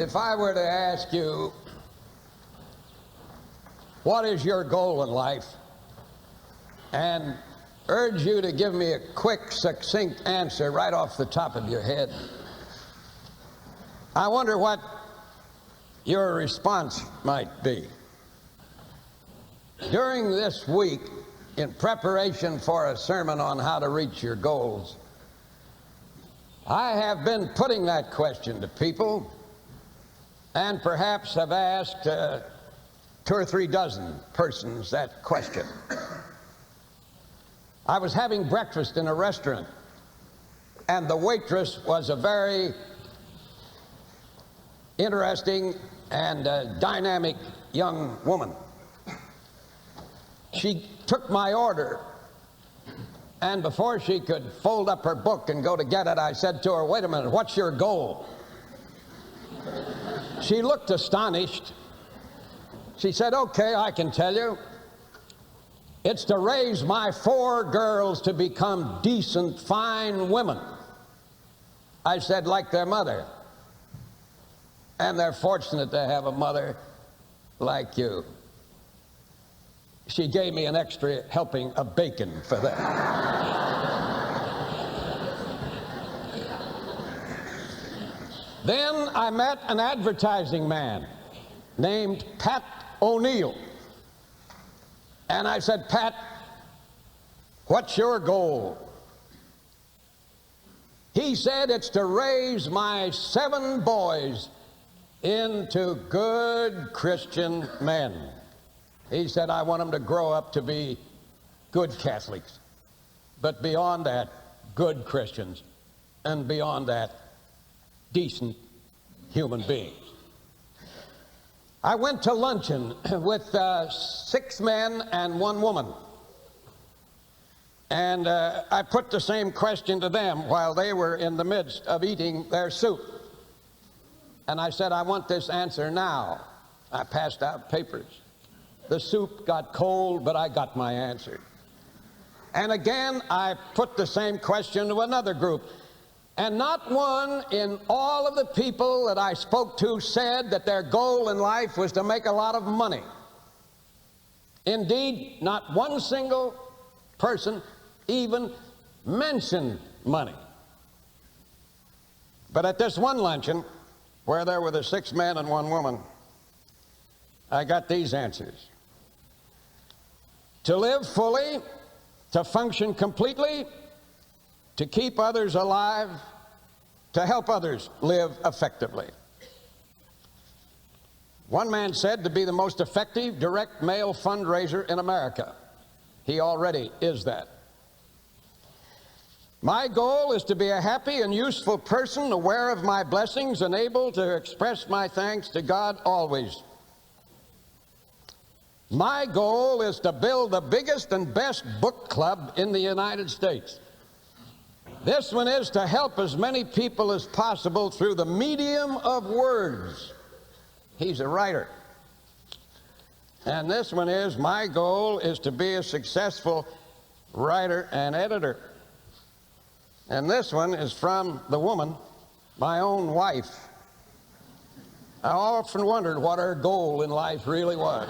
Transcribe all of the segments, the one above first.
If I were to ask you, what is your goal in life, and urge you to give me a quick, succinct answer right off the top of your head, I wonder what your response might be. During this week, in preparation for a sermon on how to reach your goals, I have been putting that question to people, and perhaps have asked 2 or 3 dozen persons that question. I was having breakfast in a restaurant, and the waitress was a very interesting and dynamic young woman. She took my order, and before she could fold up her book and go to get it, I said to her, "Wait a minute, what's your goal?" She looked astonished. She said, "Okay, I can tell you. It's to raise my 4 girls to become decent, fine women." I said, "Like their mother?" "And they're fortunate to have a mother like you." She gave me an extra helping of bacon for that. Then I met an advertising man named Pat O'Neill. And I said, "Pat, what's your goal?" He said, "It's to raise my 7 boys into good Christian men." He said, "I want them to grow up to be good Catholics, but beyond that, good Christians, and beyond that, decent human beings." I went to luncheon with 6 men and 1 woman, and I put the same question to them while they were in the midst of eating their soup. And I said, "I want this answer now." I passed out papers. The soup got cold, but I got my answer. And again, I put the same question to another group. And not one in all of the people that I spoke to said that their goal in life was to make a lot of money. Indeed, not one single person even mentioned money. But at this one luncheon, where there were the 6 men and 1 woman, I got these answers. To live fully, to function completely, to keep others alive, to help others live effectively. One man said to be the most effective direct mail fundraiser in America. He already is that. My goal is to be a happy and useful person, aware of my blessings and able to express my thanks to God always. My goal is to build the biggest and best book club in the United States. This one is to help as many people as possible through the medium of words. He's a writer. And this one is, my goal is to be a successful writer and editor. And this one is from the woman, my own wife. I often wondered what her goal in life really was.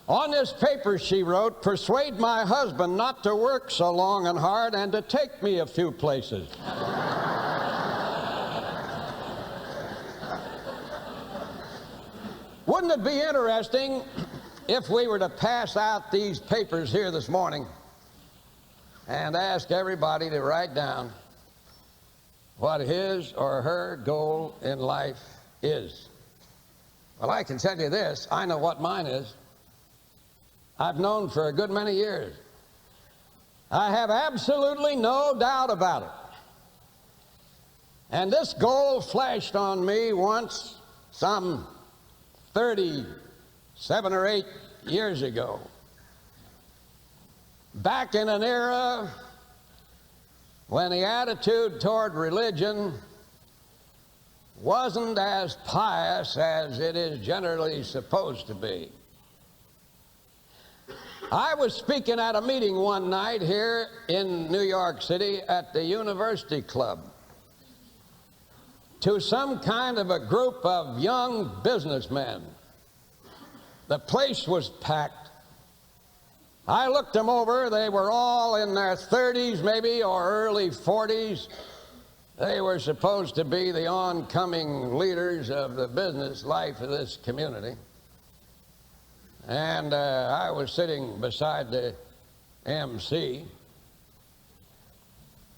On this paper, she wrote, "Persuade my husband not to work so long and hard and to take me a few places." Wouldn't it be interesting if we were to pass out these papers here this morning and ask everybody to write down what his or her goal in life is? Well, I can tell you this, I know what mine is. I've known for a good many years. I have absolutely no doubt about it. And this goal flashed on me once, some 37 or 8 years ago, back in an era when the attitude toward religion wasn't as pious as it is generally supposed to be. I was speaking at a meeting one night here in New York City at the University Club. to some kind of a group of young businessmen. The place was packed. I looked them over. They were all in their 30s maybe, or early 40s. They were supposed to be the oncoming leaders of the business life of this community. And I was sitting beside the MC,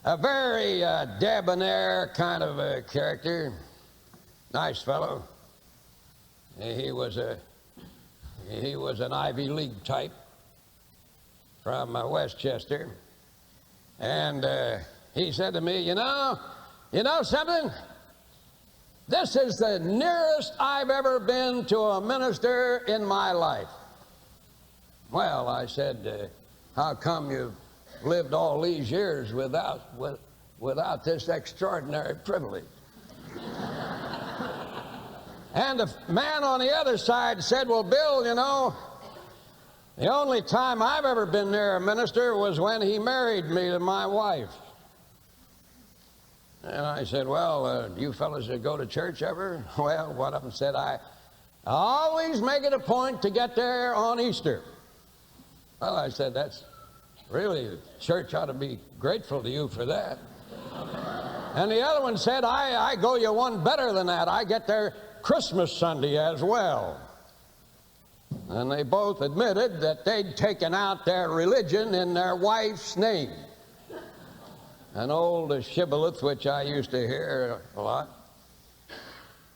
a very debonair kind of a character, nice fellow. He was an Ivy League type from Westchester, and he said to me, you know something? This is the nearest I've ever been to a minister in my life. Well, I said, how come you've lived all these years without this extraordinary privilege? And the man on the other side said, well, Bill, you know, the only time I've ever been near a minister was when he married me to my wife. And I said, well, do you fellas go to church ever? Well, one of them said, I always make it a point to get there on Easter. Well, I said, that's really, the church ought to be grateful to you for that. And the other one said, I go you one better than that. I get there Christmas Sunday as well. And they both admitted that they'd taken out their religion in their wife's name. An old shibboleth which I used to hear a lot.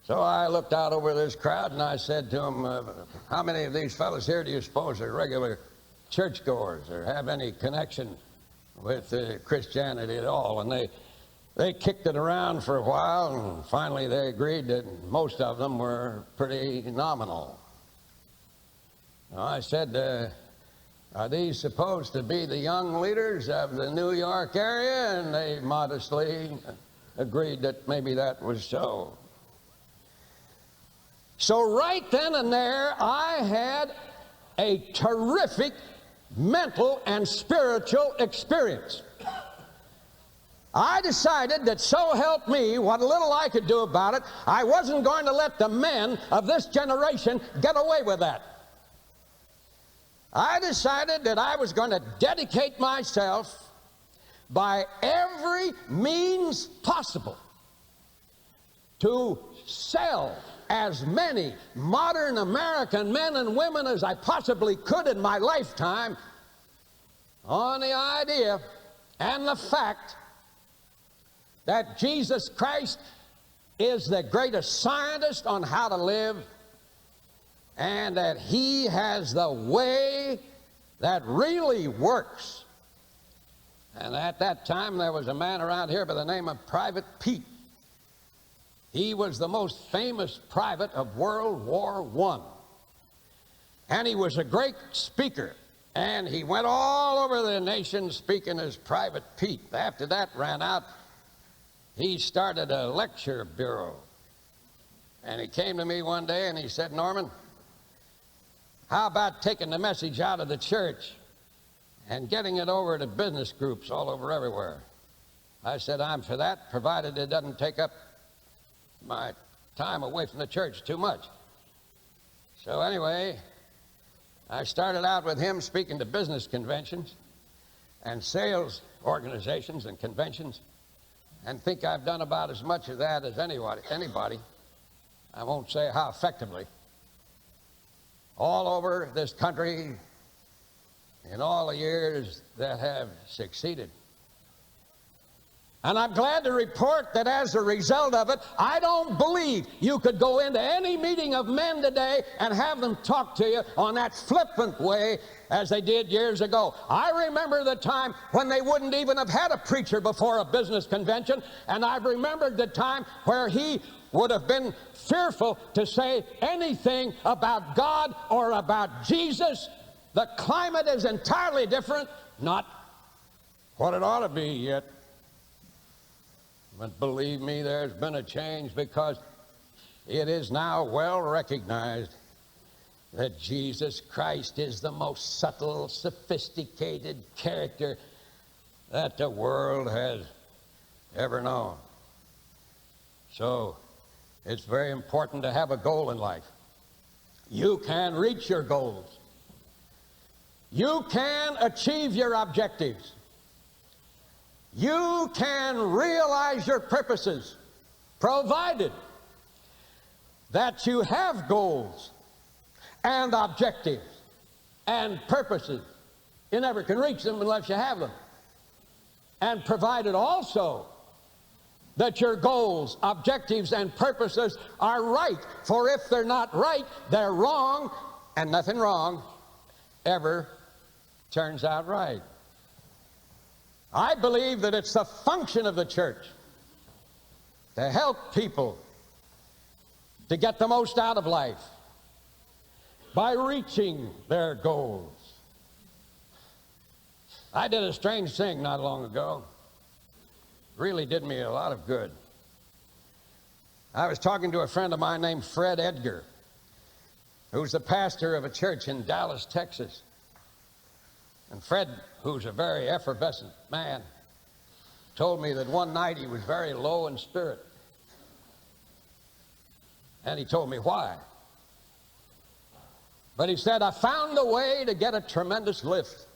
So I looked out over this crowd and I said to them, how many of these fellas here do you suppose are regular churchgoers or have any connection with Christianity at all? And they kicked it around for a while, and finally they agreed that most of them were pretty nominal. I said, are these supposed to be the young leaders of the New York area? And they modestly agreed that maybe that was so. So right then and there, I had a terrific mental and spiritual experience. I decided that, so help me, what little I could do about it, I wasn't going to let the men of this generation get away with that. I decided that I was going to dedicate myself by every means possible to sell as many modern American men and women as I possibly could in my lifetime on the idea and the fact that Jesus Christ is the greatest scientist on how to live, and that he has the way that really works. And at that time, there was a man around here by the name of Private Pete. He was the most famous private of World War I. And he was a great speaker. And he went all over the nation speaking as Private Pete. After that ran out, he started a lecture bureau. And he came to me one day and he said, Norman, how about taking the message out of the church and getting it over to business groups all over everywhere? I said, I'm for that, provided it doesn't take up my time away from the church too much. So anyway, I started out with him speaking to business conventions and sales organizations and conventions, and think I've done about as much of that as anybody. I won't say how effectively. All over this country in all the years that have succeeded. And I'm glad to report that as a result of it, I don't believe you could go into any meeting of men today and have them talk to you on that flippant way as they did years ago. I remember the time when they wouldn't even have had a preacher before a business convention, and I've remembered the time where he would have been fearful to say anything about God or about Jesus. The climate is entirely different, not what it ought to be yet. But believe me, there's been a change, because it is now well recognized that Jesus Christ is the most subtle, sophisticated character that the world has ever known. So It's very important to have a goal in life. You can reach your goals. You can achieve your objectives. You can realize your purposes, provided that you have goals and objectives and purposes. You never can reach them unless you have them. And provided also that your goals, objectives, and purposes are right. For if they're not right, they're wrong, and nothing wrong ever turns out right. I believe that it's the function of the church to help people to get the most out of life by reaching their goals. I did a strange thing not long ago. Really did me a lot of good. I was talking to a friend of mine named Fred Edgar, who's the pastor of a church in Dallas, Texas. And Fred, who's a very effervescent man, told me that one night he was very low in spirit. And he told me why. But he said, I found a way to get a tremendous lift.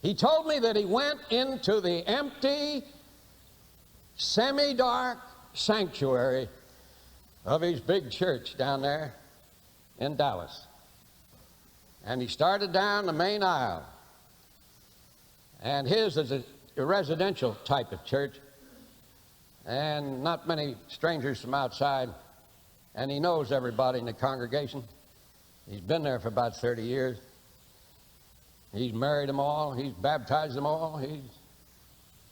He told me that he went into the empty, semi-dark sanctuary of his big church down there in Dallas. And he started down the main aisle. And his is a residential type of church, and not many strangers from outside. And he knows everybody in the congregation. He's been there for about 30 years. He's married them all. He's baptized them all. He's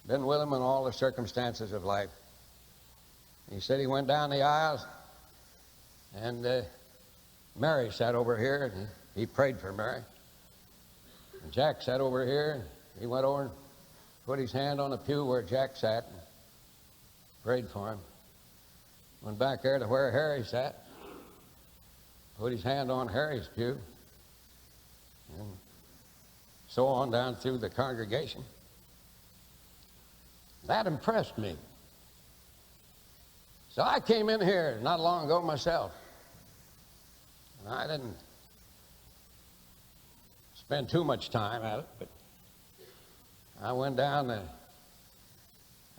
been with them in all the circumstances of life. He said he went down the aisles, and Mary sat over here, and he prayed for Mary. And Jack sat over here, and he went over and put his hand on the pew where Jack sat and prayed for him. Went back there to where Harry sat, put his hand on Harry's pew, and so on down through the congregation. That impressed me. So I came in here not long ago myself. And I didn't spend too much time at it, but I went down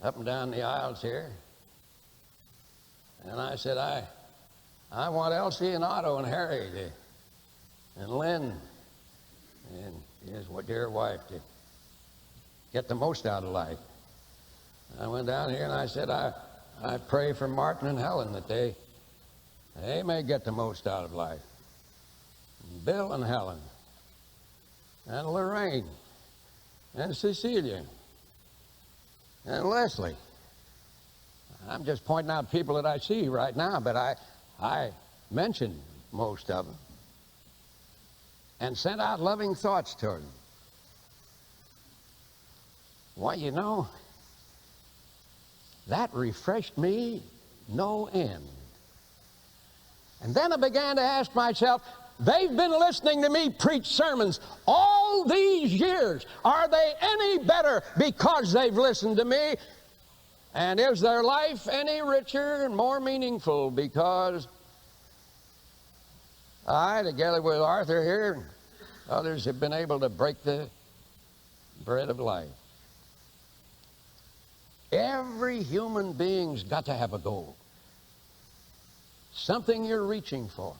up and down the aisles here, and I said, I want Elsie and Otto and Harry and Lynn and his dear wife to get the most out of life. I went down here and I said, I pray for Martin and Helen that they may get the most out of life. And Bill and Helen and Lorraine and Cecilia and Leslie. I'm just pointing out people that I see right now, but I mentioned most of them and sent out loving thoughts toward them. Why, you know, that refreshed me no end. And then I began to ask myself, they've been listening to me preach sermons all these years. Are they any better because they've listened to me? And is their life any richer and more meaningful because I, together with Arthur here, and others, have been able to break the bread of life? Every human being's got to have a goal. Something you're reaching for.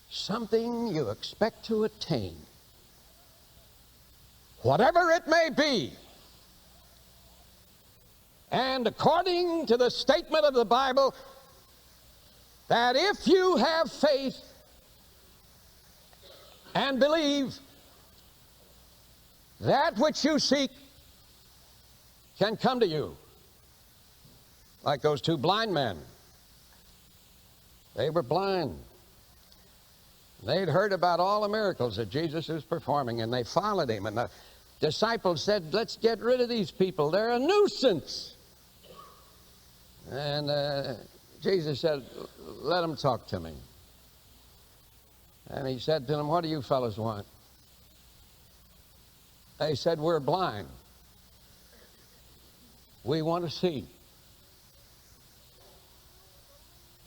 Something you expect to attain. Whatever it may be. And according to the statement of the Bible, that if you have faith and believe, that which you seek can come to you. Like those two blind men. They were blind. They'd heard about all the miracles that Jesus was performing, and they followed him. And the disciples said, let's get rid of these people. They're a nuisance. And Jesus said, let them talk to me. And he said to them, what do you fellows want? They said, we're blind. We want to see.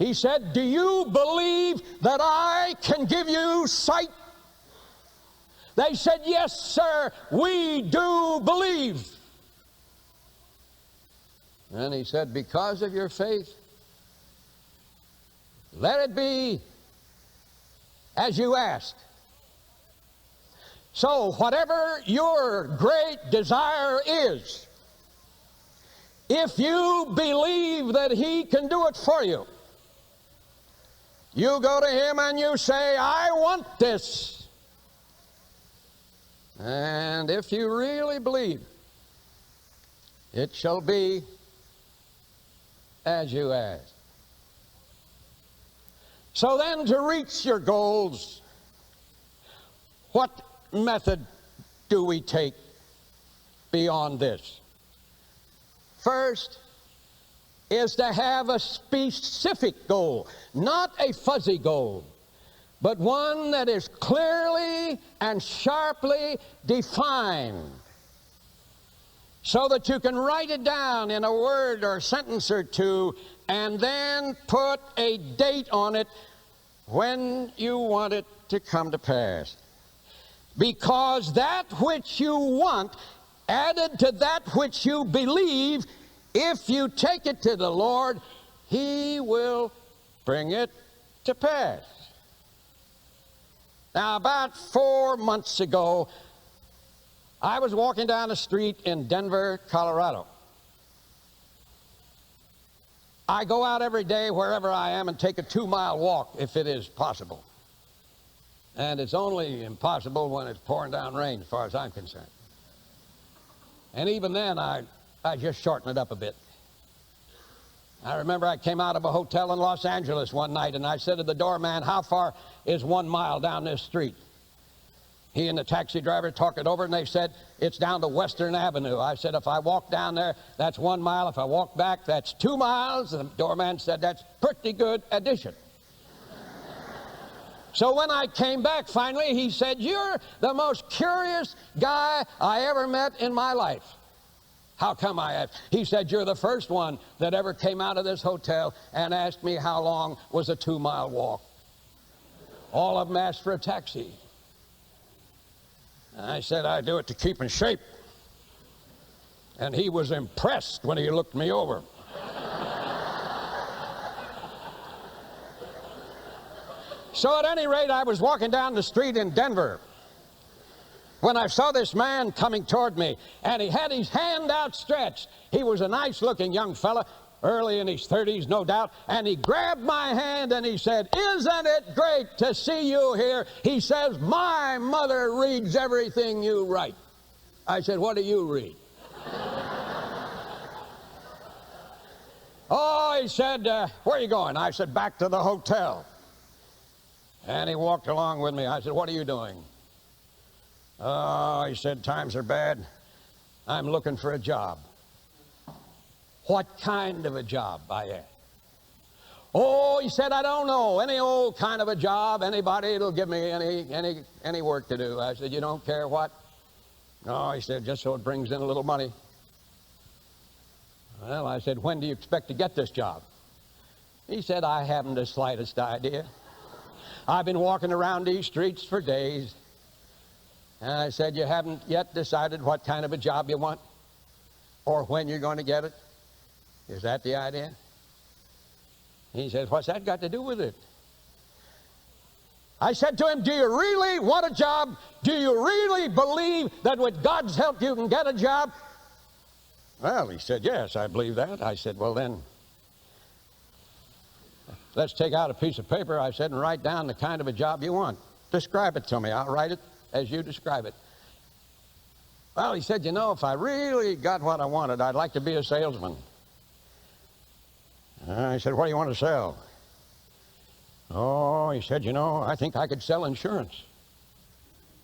He said, do you believe that I can give you sight? They said, yes, sir, we do believe. And he said, because of your faith, let it be as you asked. So whatever your great desire is, if you believe that he can do it for you, you go to him and you say, I want this. And if you really believe, it shall be as you ask. So then, to reach your goals, what method do we take beyond this? First is to have a specific goal, not a fuzzy goal, but one that is clearly and sharply defined, so that you can write it down in a word or a sentence or two and then put a date on it when you want it to come to pass. Because that which you want, added to that which you believe, if you take it to the Lord, he will bring it to pass. Now, about 4 months ago, I was walking down the street in Denver, Colorado. I go out every day wherever I am and take a 2-mile walk if it is possible. And it's only impossible when it's pouring down rain as far as I'm concerned. And even then, I just shorten it up a bit. I remember I came out of a hotel in Los Angeles one night and I said to the doorman, how far is 1 mile down this street? He and the taxi driver talked it over and they said, it's down to Western Avenue. I said, if I walk down there, that's 1 mile. If I walk back, that's 2 miles. And the doorman said, that's pretty good addition. So when I came back finally, he said, you're the most curious guy I ever met in my life. How come, I asked? He said, you're the first one that ever came out of this hotel and asked me how long was a 2-mile walk. All of them asked for a taxi. And I said, I do it to keep in shape. And he was impressed when he looked me over. So at any rate, I was walking down the street in Denver when I saw this man coming toward me, and he had his hand outstretched. He was a nice-looking young fella, early in his 30s, no doubt, and he grabbed my hand and he said, isn't it great to see you here? He says, my mother reads everything you write. I said, what do you read? Oh, he said, where are you going? I said, back to the hotel. And he walked along with me. I said, what are you doing? Oh, he said, times are bad. I'm looking for a job. What kind of a job? I asked. Oh, he said, I don't know. Any old kind of a job. Anybody that'll give me any work to do. I said, you don't care what? No, he said, just so it brings in a little money. Well, I said, when do you expect to get this job? He said, I haven't the slightest idea. I've been walking around these streets for days. And I said, you haven't yet decided what kind of a job you want or when you're going to get it? Is that the idea? He says, what's that got to do with it? I said to him, do you really want a job? Do you really believe that with God's help you can get a job? Well, he said, yes, I believe that. I said, well then, let's take out a piece of paper, I said, and write down the kind of a job you want. Describe it to me. I'll write it as you describe it. Well, he said, you know, if I really got what I wanted, I'd like to be a salesman. I said, what do you want to sell? Oh, he said, you know, I think I could sell insurance.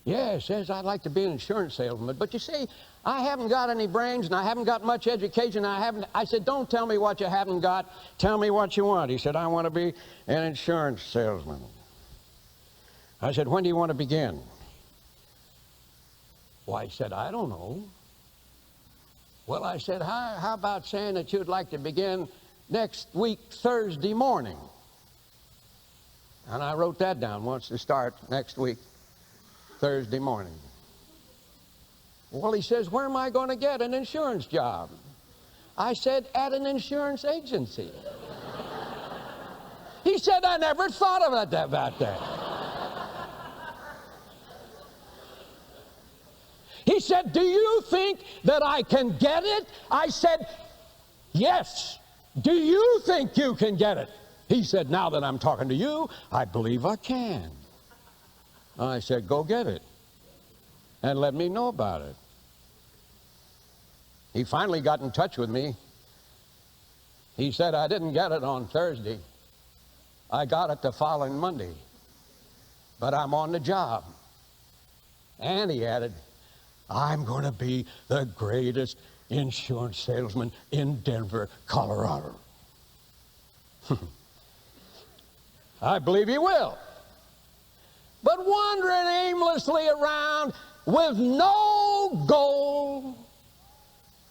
Yeah, he says, I'd like to be an insurance salesman. But you see, I haven't got any brains and I haven't got much education. I said, don't tell me what you haven't got. Tell me what you want. He said, I want to be an insurance salesman. I said, when do you want to begin? Well, I said, I don't know. Well, I said, how about saying that you'd like to begin next week, Thursday morning? And I wrote that down. Wants to start next week, Thursday morning. Well, he says, where am I going to get an insurance job? I said, at an insurance agency. He said, I never thought about that. He said, do you think that I can get it? I said, yes. Do you think you can get it? He said, now that I'm talking to you, I believe I can. I said, go get it and let me know about it. He finally got in touch with me. He said, I didn't get it on Thursday. I got it the following Monday. But I'm on the job. And he added, I'm going to be the greatest insurance salesman in Denver, Colorado. I believe he will. But wandering aimlessly around with no goal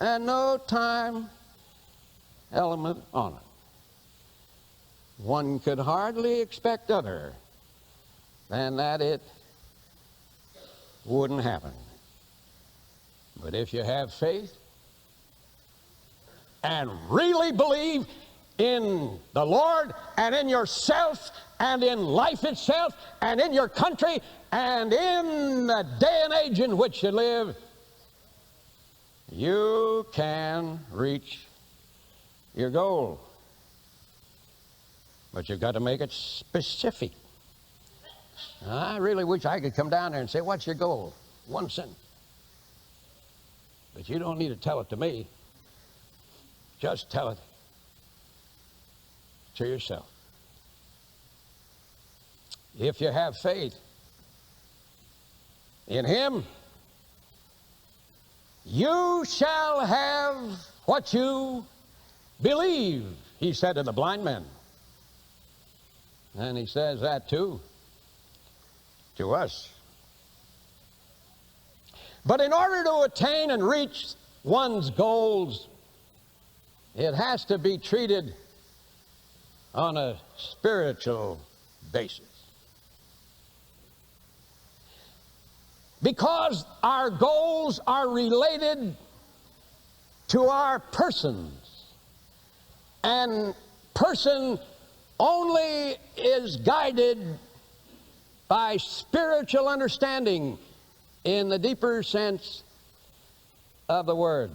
and no time element on it, one could hardly expect other than that it wouldn't happen. But if you have faith and really believe in the Lord and in yourself and in life itself and in your country and in the day and age in which you live, you can reach your goal. But you've got to make it specific. I really wish I could come down there and say, what's your goal? One sentence. But you don't need to tell it to me. Just tell it to yourself. If you have faith in Him, you shall have what you believe, He said to the blind men. And He says that too to us. But in order to attain and reach one's goals, it has to be treated on a spiritual basis. Because our goals are related to our persons. And person only is guided by spiritual understanding in the deeper sense of the word.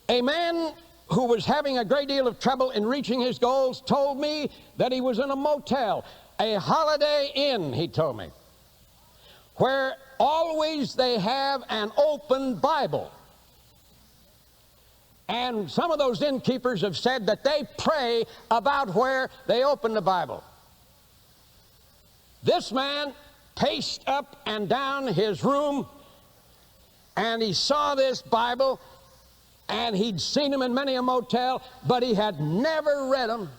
A man who was having a great deal of trouble in reaching his goals told me that he was in a motel, a Holiday Inn, he told me, where always they have an open Bible. And some of those innkeepers have said that they pray about where they open the Bible. This man paced up and down his room, and he saw this Bible, and he'd seen him in many a motel, but he had never read them.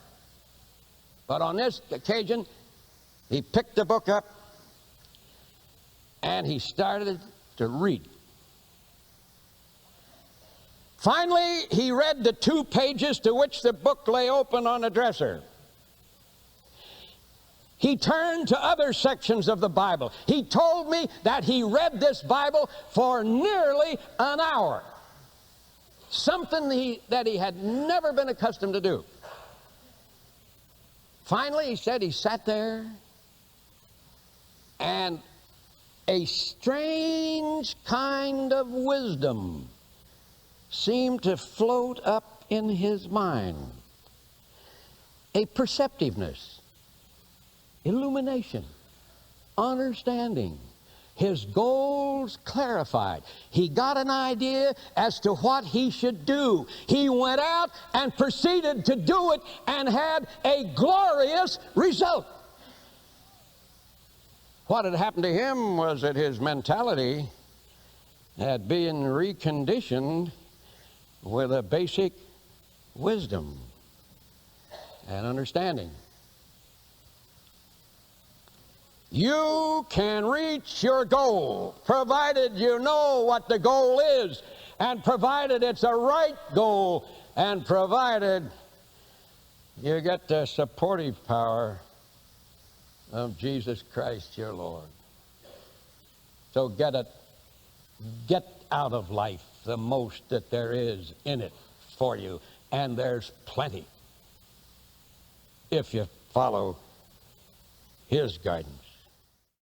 But on this occasion, he picked the book up, and he started to read. Finally, he read the 2 pages to which the book lay open on the dresser. He turned to other sections of the Bible. He told me that he read this Bible for nearly an hour. Something that he had never been accustomed to do. Finally, he said he sat there, and a strange kind of wisdom seemed to float up in his mind. A perceptiveness, illumination, understanding. His goals clarified. He got an idea as to what he should do. He went out and proceeded to do it and had a glorious result. What had happened to him was that his mentality had been reconditioned with a basic wisdom and understanding. You can reach your goal, provided you know what the goal is, and provided it's a right goal, and provided you get the supportive power of Jesus Christ your Lord. So get out of life the most that there is in it for you, and there's plenty if you follow his guidance.